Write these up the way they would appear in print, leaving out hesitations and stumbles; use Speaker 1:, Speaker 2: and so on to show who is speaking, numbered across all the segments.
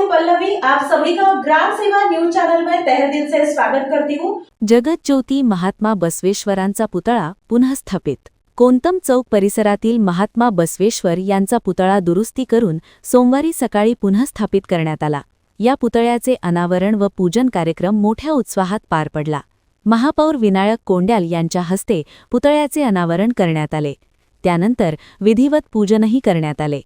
Speaker 1: हूँ पल्लवी। आप सभी का ग्राम सेवा न्यूज चैनल में तहे दिल से स्वागत करती हूँ।
Speaker 2: जगत ज्योती महात्मा बसवेश्वरांचा पुतळा पुनः स्थापित। कोंतम चौक परिसरातील महात्मा बसवेश्वर यांचा पुतळा दुरुस्ती करून सोमवारी सकाळी पुनः स्थापित करण्यात आला। या पुतळ्याचे अनावरण व पूजन कार्यक्रम मोठ्या उत्साहात पार पडला। महापौर विनायक कोंड्याल यांच्या हस्ते पुतळ्याचे अनावरण करण्यात आले। त्यानंतर विधिवत पूजनही करण्यात आले।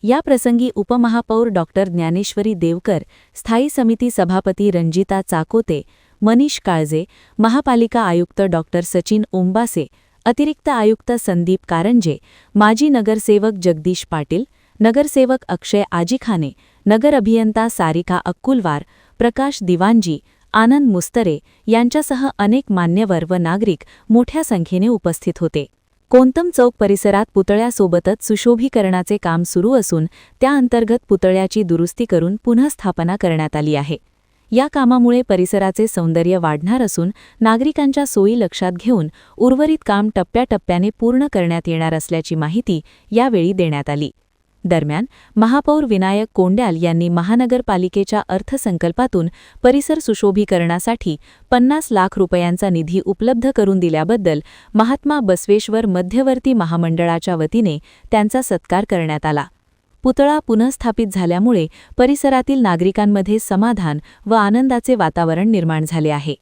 Speaker 2: या प्रसंगी उपमहापौर डॉक्टर ज्ञानेश्वरी देवकर, स्थायी समिती सभापती रंजिता चाकोते, मनीष काळजे, महापालिका आयुक्त डॉक्टर सचिन ओंबासे, अतिरिक्त आयुक्त संदीप कारंजे, माजी नगरसेवक जगदीश पाटील, नगरसेवक अक्षय आजीखाने, नगर अभियंता सारिका अक्कुलवार, प्रकाश दिवांजी, आनंद मुस्तरे यांच्यासह अनेक मान्यवर व नागरिक मोठ्या संख्येने उपस्थित होते। कोंतम चौक परिसरात पुतळ्यासोबतच सुशोभीकरणाचे काम सुरू असून त्याअंतर्गत पुतळ्याची दुरुस्ती करून पुनःस्थापना करण्यात आली आहे। या कामामुळे परिसराचे सौंदर्य वाढणार असून नागरिकांच्या सोयी लक्षात घेऊन उर्वरित काम टप्प्याटप्प्याने पूर्ण करण्यात येणार असल्याची माहिती यावेळी देण्यात आली। दरम्यान महापौर विनायक कोंड्याल यांनी महानगरपालिकेच्या अर्थसंकल्पातून परिसर सुशोभीकरणासाठी 50 लाख रुपयांचा निधी उपलब्ध करून दिल्याबद्दल महात्मा बसवेश्वर मध्यवर्ती महामंडळाच्या वतीने त्यांचा सत्कार करण्यात आला। पुतळा पुनःस्थापित झाल्यामुळे परिसरातील नागरिकांमध्ये समाधान व आनंदाचे वातावरण निर्माण झाले आहे।